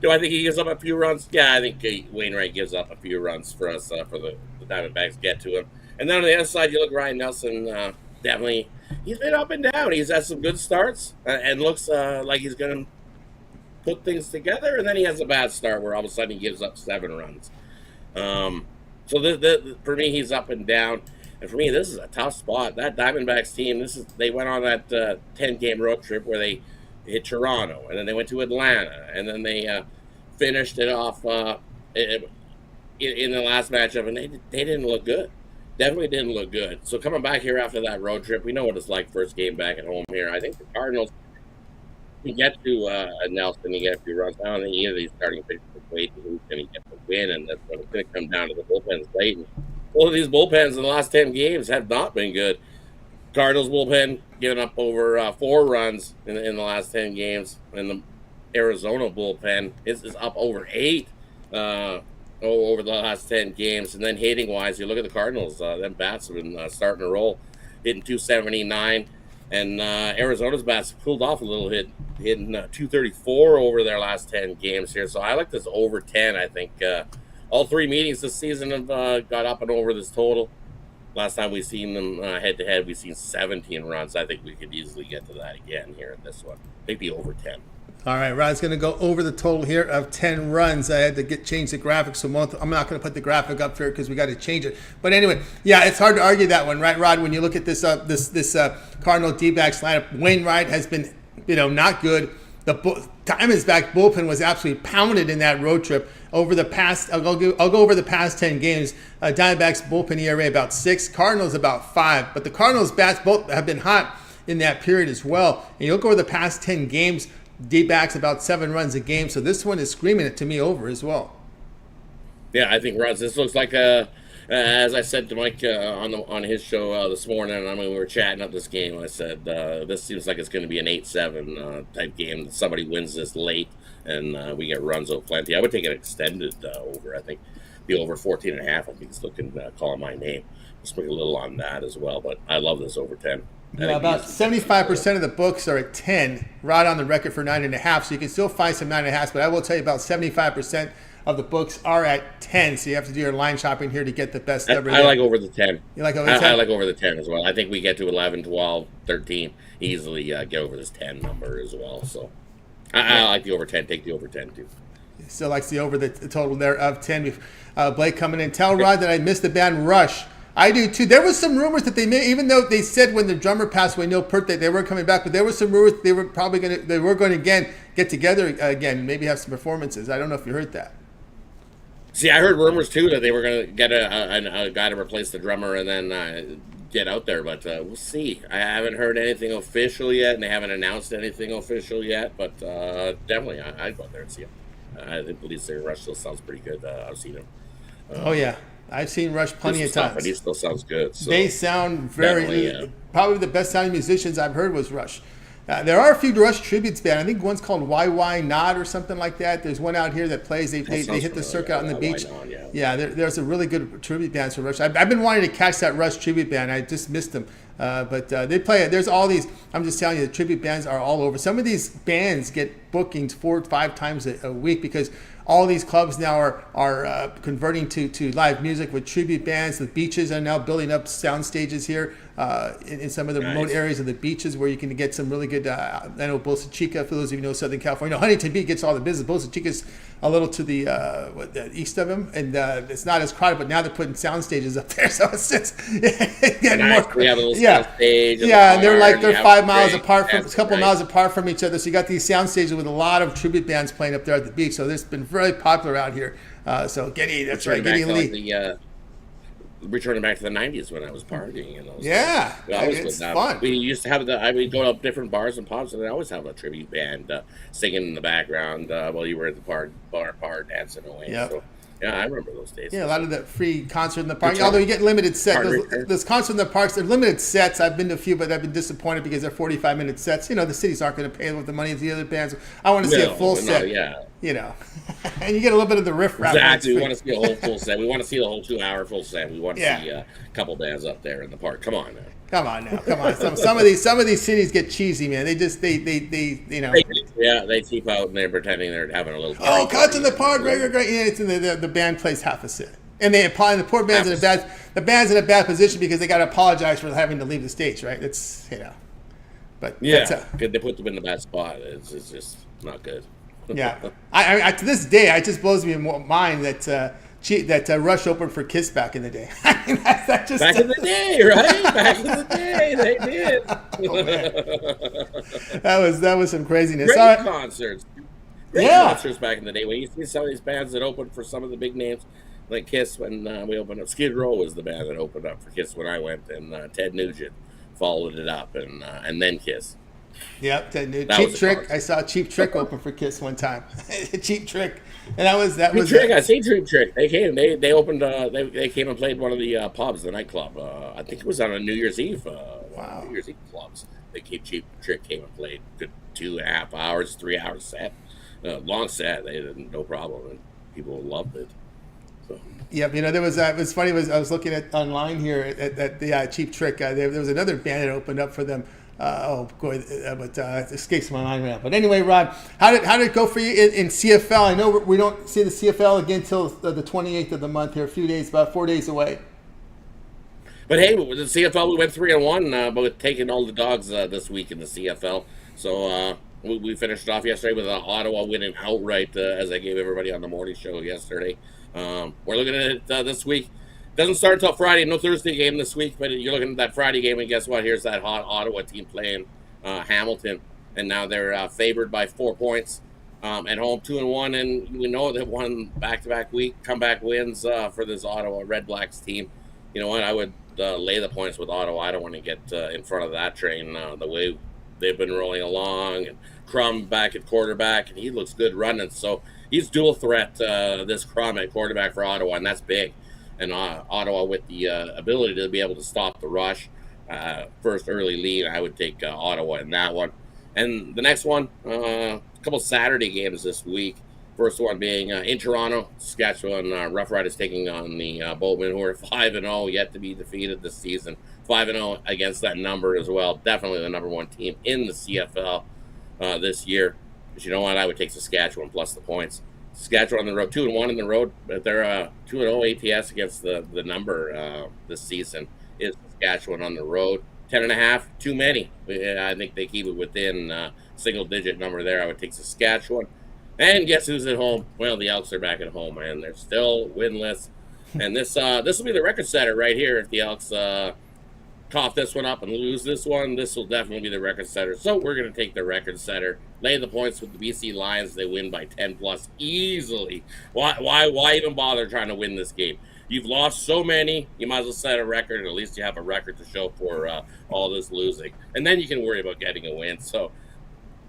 do I think he gives up a few runs? Yeah, I think Wainwright gives up a few runs for us, for the Diamondbacks get to him. And then on the other side, you look Ryan Nelson, definitely, he's been up and down. He's had some good starts and looks like he's going to put things together, and then he has a bad start where all of a sudden he gives up 7 runs. So for me, he's up and down. And for me, this is a tough spot. That Diamondbacks team, they went on that 10-game road trip where they hit Toronto, and then they went to Atlanta, and then they finished it off in the last matchup, and they didn't look good. Definitely didn't look good. So coming back here after that road trip, we know what it's like first game back at home here. I think the Cardinals, you get to Nelson, you get a few runs. I don't think either of these starting pitchers is waiting who's going to get the win, and that's going to come down to the bullpens late. And both of these bullpens in the last 10 games have not been good. Cardinals bullpen giving up over 4 runs in the last 10 games, and the Arizona bullpen is up over 8 over the last 10 games. And then hitting-wise, you look at the Cardinals, them bats have been starting to roll, hitting 279, and Arizona's bats pulled off a little hit, hitting 234 over their last 10 games here. So I like this over 10, I think. All 3 meetings this season have got up and over this total. Last time we've seen them head-to-head, we've seen 17 runs. I think we could easily get to that again here in this one. Maybe over 10. All right, Rod's going to go over the total here of 10 runs. I had to change the graphic, so I'm not going to put the graphic up here because we got to change it. But anyway, yeah, it's hard to argue that one, right, Rod? When you look at this Cardinal D-backs lineup, Wainwright has been, not good. The Diamondback bullpen was absolutely pounded in that road trip. Over the past, I'll go over the past 10 games. Diamondbacks bullpen ERA about 6, Cardinals about 5. But the Cardinals bats both have been hot in that period as well. And you look over the past 10 games, D-backs about 7 runs a game. So this one is screaming it to me over as well. Yeah, I think Russ, this looks like as I said to Mike on his show this morning, we were chatting up this game. I said this seems like it's going to be an 8-7 type game. Somebody wins this late, and we get runs over plenty. I would take an extended over. I think the over 14.5. I think it's looking calling my name. Just put a little on that as well. But I love this over 10. Yeah, about 75% of the books are at 10, right on the record for 9.5. So you can still find some 9.5s, but I will tell you about 75% of the books are at 10. So you have to do your line shopping here to get the best number. I like over the 10. You like over the 10? I like over the 10 as well. I think we get to 11, 12, 13, easily get over this 10 number as well. So I like the over 10. Take the over 10 too. Still likes the over the total there of 10. Blake coming in. Tell Rod that I missed the band Rush. I do too. There was some rumors that they may, even though they said when the drummer passed away, Neil Peart, that they weren't coming back, but there was some rumors they were going to again get together again, maybe have some performances. I don't know if you heard that. See, I heard rumors too that they were going to get a guy to replace the drummer and then get out there, but we'll see. I haven't heard anything official yet, and they haven't announced anything official yet, but definitely I'd go out there and see him. I think the Rush still sounds pretty good. I've seen him. Oh, yeah. I've seen Rush plenty of times. But he still sounds good. So they sound probably the best sounding musicians I've heard was Rush. There are a few Rush tributes band. I think one's called YY Nod or something like that. There's one out here that plays. They hit the circuit out on the beach. There's a really good tribute band for Rush. I've been wanting to catch that Rush tribute band. I just missed them. But they play it. There's all these. I'm just telling you, the tribute bands are all over. Some of these bands get bookings 4 or 5 times a week because all these clubs now are converting to live music with tribute bands. The beaches are now building up sound stages here in some of the remote areas of the beaches where you can get some really good. I know Bolsa Chica, for those of you who know Southern California. Huntington Beach gets all the business. Bolsa Chica's a little to the east of them, and it's not as crowded. But now they're putting sound stages up there, so it's getting more. We have a little sound stage. And they're 5 miles apart from a couple miles apart from each other. So you got these sound stages with a lot of tribute bands playing up there at the beach. So this has been very popular out here. So Getty, that's right, Getty Lee. Returning back to the 90s when I was partying and those it's fun. We used to have we'd go to different bars and pubs and they always have a tribute band singing in the background while you were at the bar dancing away. So, I remember those days. Yeah, a lot of the free concert in the park. Although you get limited sets. Those concerts in the parks, they're limited sets. I've been to a few, but I've been disappointed because they're 45-minute sets. The cities aren't going to pay with the money of the other bands. I want to see a full set. And you get a little bit of the riff-raff. Exactly. We want to see a whole full set. We want to see the whole 2-hour full set. We want to see a couple bands up there in the park. Come on now. Come on. Some of these cities get cheesy, man. They cheap out and they're pretending they're having a little. Oh, cuts in the park, great. Yeah, it's in the band plays half a set, and they apply. The poor band's in a bad position because they got to apologize for having to leave the stage, right? It's but they put them in the bad spot. It's just not good. Yeah, I to this day, it just blows me in mind that Rush opened for Kiss back in the day. Back in the day, right? Back in the day, they did. That was some craziness. Great concerts. Concerts back in the day. When you see some of these bands that opened for some of the big names, like Kiss, when we opened up, Skid Row was the band that opened up for Kiss when I went, and Ted Nugent followed it up, and then Kiss. Yep, Cheap Trick. I saw Cheap Trick open for Kiss one time. Cheap Trick, and Cheap Trick. I seen Cheap Trick. They came. They opened. They came and played one of the pubs, the nightclub. I think it was on a New Year's Eve. Wow. New Year's Eve clubs. Cheap Trick came and played good 2.5 hours, 3 hours set, long set. They didn't no problem, and people loved it. So. Yep, there was. It was funny. I was looking at online here at the Cheap Trick. There was another band that opened up for them. It escapes my mind right now. But anyway, Rod, how did it go for you in CFL? I know we don't see the CFL again until the 28th of the month here, about 4 days away. But hey, with the CFL, we went 3-1, but with taking all the dogs this week in the CFL. So we finished off yesterday with Ottawa winning outright, as I gave everybody on the morning show yesterday. We're looking at it this week. Doesn't start until Friday. No Thursday game this week, but you're looking at that Friday game, and guess what? Here's that hot Ottawa team playing Hamilton, and now they're favored by 4 points at home, 2-1, and we know they've won back-to-back comeback wins for this Ottawa Red Blacks team. You know what? I would lay the points with Ottawa. I don't want to get in front of that train the way they've been rolling along, and Crum back at quarterback, and he looks good running. So he's dual threat, this Crum at quarterback for Ottawa, and that's big. And Ottawa with the ability to be able to stop the rush. First early lead, I would take Ottawa in that one. And the next one, a couple Saturday games this week. First one being in Toronto, Saskatchewan Rough Riders taking on the Boatmen, who are 5-0, yet to be defeated this season. 5-0 against that number as well. Definitely the number one team in the CFL this year. But you know what? I would take Saskatchewan plus the points. Saskatchewan on the road, 2-1 in the road, but they're 2-0 ATS against the number this season. Is Saskatchewan on the road? 10.5, too many. I think they keep it within single-digit number there. I would take Saskatchewan. And guess who's at home? Well, the Elks are back at home, and they're still winless. And this will be the record setter right here. If the Elks cough this one up and lose this one, this will definitely be the record setter. So we're going to take the record setter, lay the points with the BC Lions. They win by 10 plus easily. Why even bother trying to win this game? You've lost so many, you might as well set a record. At least you have a record to show for all this losing. And then you can worry about getting a win. So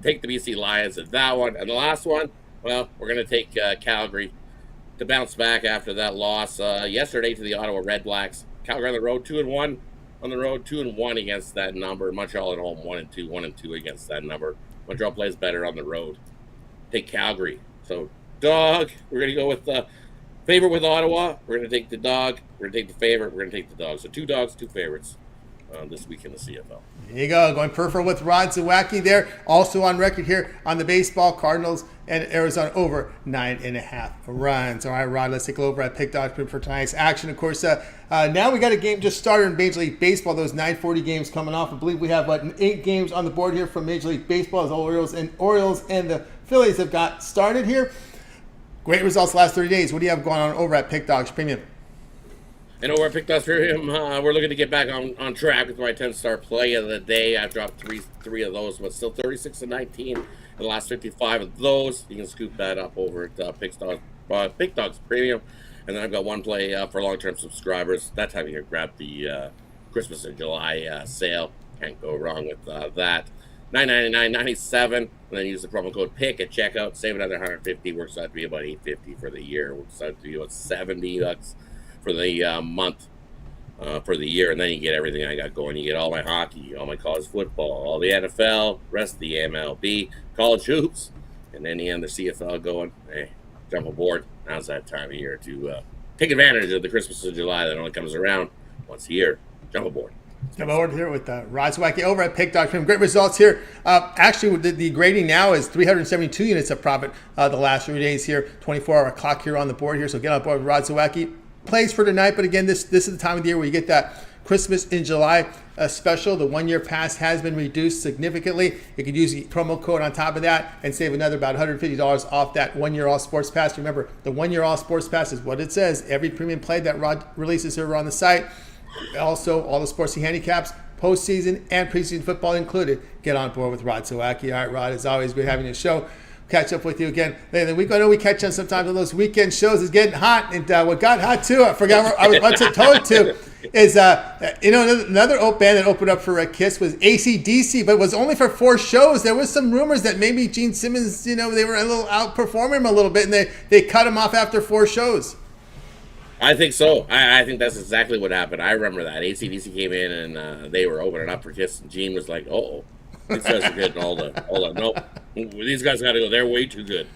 take the BC Lions at that one. And the last one, well, we're going to take Calgary to bounce back after that loss yesterday to the Ottawa Red Blacks. Calgary on the road, 2-1. On the road, 2-1 against that number. Montreal at home, 1-2, 1-2 against that number. Montreal plays better on the road. Take Calgary. So, dog, we're going to go with the favorite with Ottawa. We're going to take the dog. We're going to take the favorite. We're going to take the dog. So 2 dogs, 2 favorites this week in the CFL. There you go. Going peripheral with Rod Zawacki there. Also on record here on the baseball, Cardinals and Arizona over 9.5 runs. All right, Rod, let's take a look over at Pick Dogs for tonight's action. Of course, now we got a game just started in Major League Baseball. Those 9:40 games coming off. I believe we have 8 games on the board here from Major League Baseball as Orioles and the Phillies have got started here. Great results the last 30 days. What do you have going on over at Pick Dogs Premium? And over at Pick Dogs Premium, we're looking to get back on track with my 10-star play of the day. I've dropped three of those, but still 36-19 in the last 55 of those. You can scoop that up over at Pick Dogs Premium. And then I've got one play for long-term subscribers. That time you can grab the Christmas in July sale. Can't go wrong with that. $9.99.97, and then use the promo code PICK at checkout. Save another $150. Works out to be about $850 for the year. Works out to be about $70 for the month for the year, and then you get everything I got going. You get all my hockey, all my college football, all the NFL, rest of the MLB, college hoops, and then the CFL going. Hey, jump aboard. Now's that time of year to take advantage of the Christmas in July that only comes around once a year. Jump aboard. I'm over here with Rod Zawacki over at Pick Dogs. Great results here. Actually, the grading now is 372 units of profit the last 3 days here. 24-hour clock here on the board here. So get on board with Rod Zawacki. Plays for tonight, but again, this is the time of the year where you get that Christmas in July special. The 1-year pass has been reduced significantly. You could use the promo code on top of that and save another about $150 off that 1-year all sports pass. Remember, the 1-year all sports pass is what it says. Every premium play that Rod releases here on the site. Also, all the sports and handicaps, postseason and preseason football included. Get on board with Rod Zawacki. All right, Rod, it's always great having you on the show. Catch up with you again later in the week. I know we catch on sometimes on those weekend shows. It's getting hot, and what got hot too, I forgot where I was about to tell it to, is another band that opened up for a Kiss was AC/DC, but it was only for 4 shows. There was some rumors that maybe Gene Simmons, they were a little outperforming him a little bit, and they cut him off after 4 shows. I think so. I think that's exactly what happened. I remember that. AC/DC came in and they were opening up for Kiss, and Gene was like, "Oh, these guys are getting all the nope. These guys got to go. They're way too good.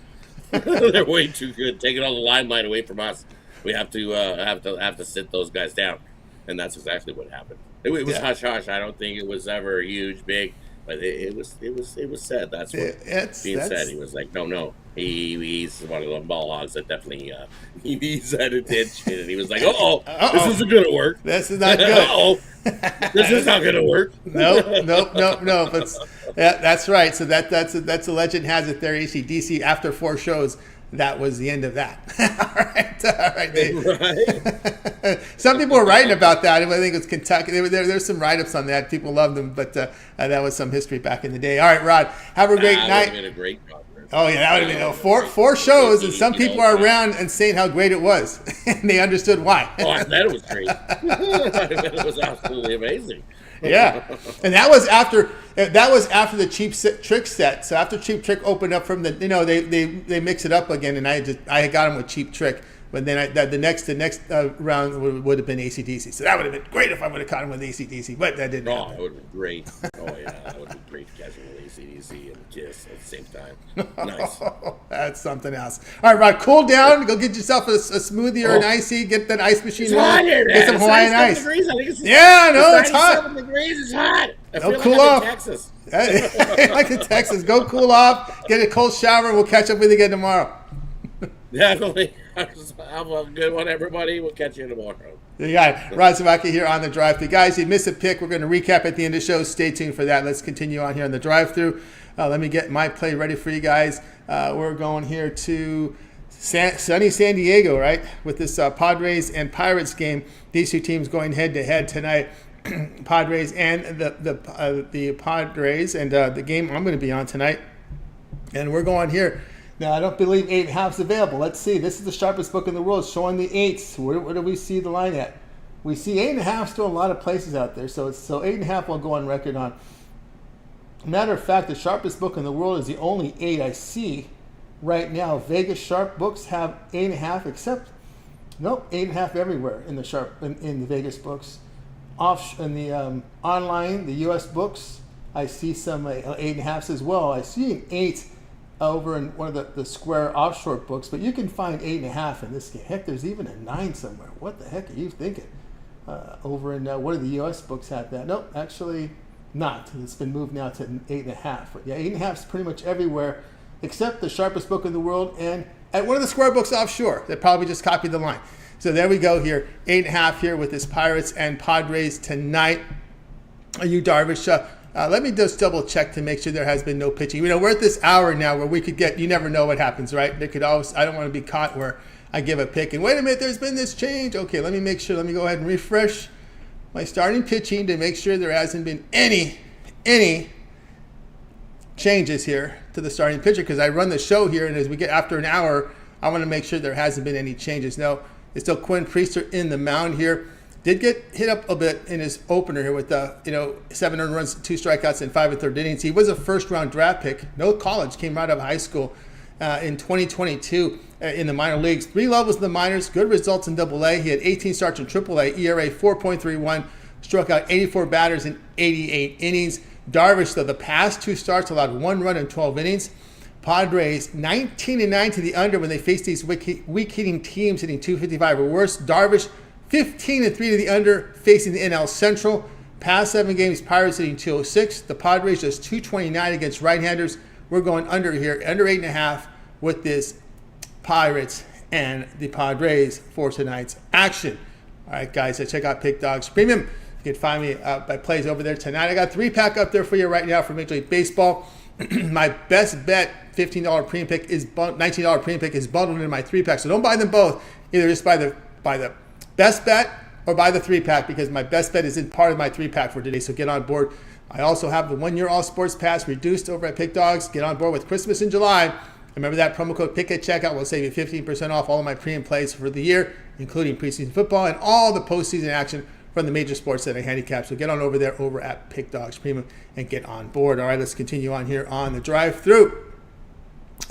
They're way too good. Taking all the limelight away from us. We have to sit those guys down." And that's exactly what happened. It was hush hush. I don't think it was ever huge, big, but it was said. That's what Gene said. He was like, no. He's one of the ball hogs that definitely he needs that attention. And he was like, this isn't gonna work. This is not good. This is not gonna work. No. That's right. So that's a legend has it there. AC/DC after 4 shows. That was the end of that. All right. Some people were writing about that. I think it was Kentucky. There's some write-ups on that. People loved them, but that was some history back in the day. All right, Rod. Have a great night. That would have been a great conference. Oh, yeah, that would have been four shows, and some people are around and saying how great it was, and they understood why. Oh, I bet it was great. I bet it was absolutely amazing. Yeah, and that was after the Cheap Trick set. So after Cheap Trick opened up from the, they mix it up again, and I got him with Cheap Trick But then the next round would have been AC/DC. So that would have been great if I would have caught him with AC/DC, but that didn't happen. It would have been great. Oh, yeah, that would have been great to catch him with AC/DC and Kiss at the same time. Nice. That's something else. All right, Rod, cool down. Go get yourself a smoothie or an icy. Get that ice machine running. Get some Hawaiian ice. Degrees. I think it's hot. 97 degrees. It's hot. I Go feel cool like I'm off. in Texas. Like in Texas. Go cool off. Get a cold shower, and we'll catch up with you again tomorrow. Definitely. Have a good one, everybody. We'll catch you tomorrow. You got it. Rod Savaki here on the drive-thru. Guys, you missed a pick. We're going to recap at the end of the show. Stay tuned for that. Let's continue on here on the drive-thru. Let me get my play ready for you guys. We're going here to sunny San Diego, right? With this Padres and Pirates game. These two teams going head-to-head tonight. Padres and the Padres, and the game I'm going to be on tonight. And we're going here. Now, I don't believe 8.5 is available. Let's see. This is the sharpest book in the world, showing the 8s. Where do we see the line at? We see 8.5 still a lot of places out there. So 8.5 will go on record on. Matter of fact, the sharpest book in the world is the only 8 I see right now. Vegas sharp books have 8.5, except 8.5 everywhere in the Vegas books. In the online, the U.S. books, I see some 8.5s as well. I see an 8 over in one of the Square offshore books, but you can find 8.5 in this game. Heck, there's even a 9 somewhere. What the heck are you thinking? Over in one of the U.S. books have that. Nope, actually not. It's been moved now to 8.5. But yeah, 8.5 is pretty much everywhere, except the sharpest book in the world, and at one of the Square books offshore. They probably just copied the line. So there we go here. 8.5 here with this Pirates and Padres tonight. Are you Darvish? Let me just double check to make sure there has been no pitching. We're at this hour now where we could get, you never know what happens, right? There could always, I don't want to be caught where I give a pick and wait a minute, there's been this change. Okay, let me make sure, let me go ahead and refresh my starting pitching to make sure there hasn't been any changes here to the starting pitcher, because I run the show here, and as we get after an hour, I want to make sure there hasn't been any changes. No, it's still Quinn Priester in the mound here. Did get hit up a bit in his opener here with 7 earned runs, 2 strikeouts in 5 1/3 innings. He was a first-round draft pick. No college, came right out of high school in 2022 in the minor leagues. 3 levels in the minors, good results in AA. He had 18 starts in AAA, ERA 4.31, struck out 84 batters in 88 innings. Darvish, though, the past 2 starts allowed 1 run in 12 innings. Padres 19-9 to the under when they faced these weak-hitting teams hitting 255 or worse. Darvish 15-3 to the under, facing the NL Central. Past 7 games, Pirates hitting 206. The Padres just 229 against right-handers. We're going under here, under 8.5 with this Pirates and the Padres for tonight's action. All right, guys, so check out Pick Dogs Premium. You can find me by plays over there tonight. I got 3-pack up there for you right now for Major League Baseball. My best bet, $15 premium pick is $19 premium pick is bundled into my 3-pack. So don't buy them both. Either just buy the best bet or buy the 3-pack, because my best bet is in part of my 3-pack for today. So get on board. I also have the 1-year all sports pass reduced over at Pick Dogs. Get on board with Christmas in July. Remember that promo code PICK at checkout will save you 15% off all of my premium plays for the year, including preseason football and all the postseason action from the major sports that I handicap. So get on over there over at Pick Dogs Premium and get on board. All right, let's continue on here on the drive-thru.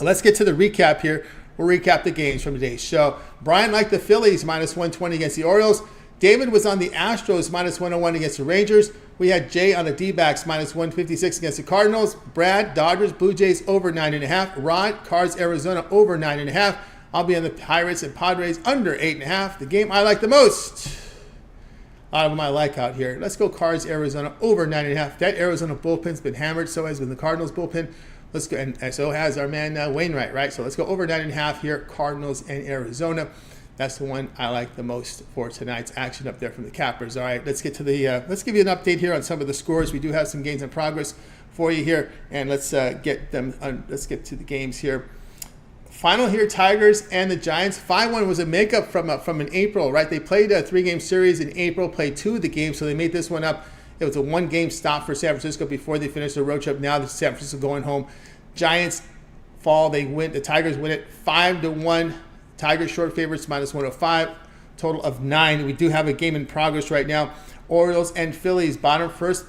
Let's get to the recap here. We'll recap the games from today's show. Brian liked the Phillies -120 against the Orioles. David was on the Astros -101 against the Rangers. We had Jay on the D-backs -156 against the Cardinals. Brad, Dodgers, Blue Jays over 9.5. Rod, Cards, Arizona over 9.5. I'll be on the Pirates and Padres under 8.5. The game I like the most. A lot of them I like out here. Let's go Cards, Arizona over 9.5. That Arizona bullpen's been hammered. So has been the Cardinals bullpen. Let's go, and so has our man Wainwright, right? So let's go over 9.5 here, Cardinals and Arizona. That's the one I like the most for tonight's action up there from the Cappers. All right, let's get to the let's give you an update here on some of the scores. We do have some games in progress for you here, and let's get them. Let's get to the games here. Final here, Tigers and the Giants. 5-1 was a makeup from an April, right? They played a 3-game series in April, played 2 of the games, so they made this one up. It was a 1-game stop for San Francisco before they finished the road trip. Now the San Francisco going home. Giants fall. They win. The Tigers win it 5-1. Tigers short favorites -105. Total of 9. We do have a game in progress right now. Orioles and Phillies bottom first.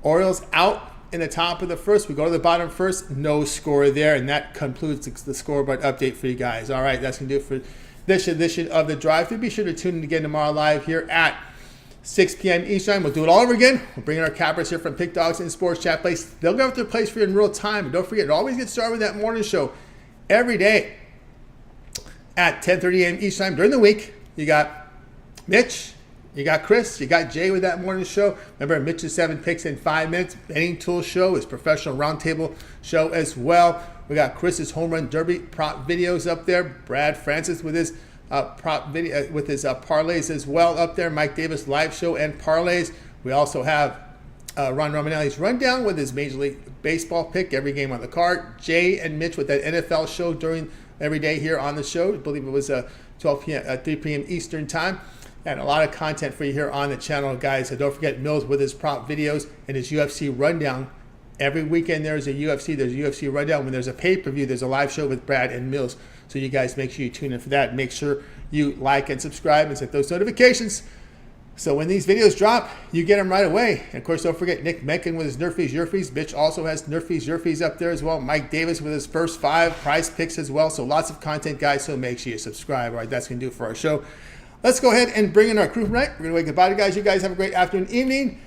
Orioles out in the top of the first. We go to the bottom first. No score there, and that concludes the scoreboard update for you guys. All right, that's gonna do it for this edition of the Drive-Thru. Be sure to tune in again tomorrow live here at 6 p.m. Eastern. We'll do it all over again. We'll bring in our cappers here from Pick Dogs and Sports Chat Place. They'll go up their place for you in real time. And don't forget, always get started with that morning show every day at 10:30 a.m. Eastern time during the week. You got Mitch, you got Chris, you got Jay with that morning show. Remember, Mitch's 7 picks in 5 minutes. Betting Tool show, his professional roundtable show as well. We got Chris's home run derby prop videos up there. Brad Francis with his prop video with his parlays as well up there. Mike Davis live show and parlays. We also have Ron Romanelli's rundown with his Major League Baseball pick, every game on the card. Jay and Mitch with that NFL show during every day here on the show. I believe it was 12 p.m. 3 p.m. Eastern time. And a lot of content for you here on the channel, guys. So don't forget Mills with his prop videos and his UFC rundown. Every weekend there's a UFC rundown. When there's a pay-per-view, there's a live show with Brad and Mills. So you guys make sure you tune in for that. Make sure you like and subscribe and set those notifications. So when these videos drop, you get them right away. And of course, don't forget Nick Mencken with his Nerfies Yerfies. Bitch also has Nerfies Yerfies up there as well. Mike Davis with his first 5 prize picks as well. So lots of content, guys. So make sure you subscribe. All right, that's going to do it for our show. Let's go ahead and bring in our crew from tonight. We're going to wake the body, guys. You guys have a great afternoon, evening.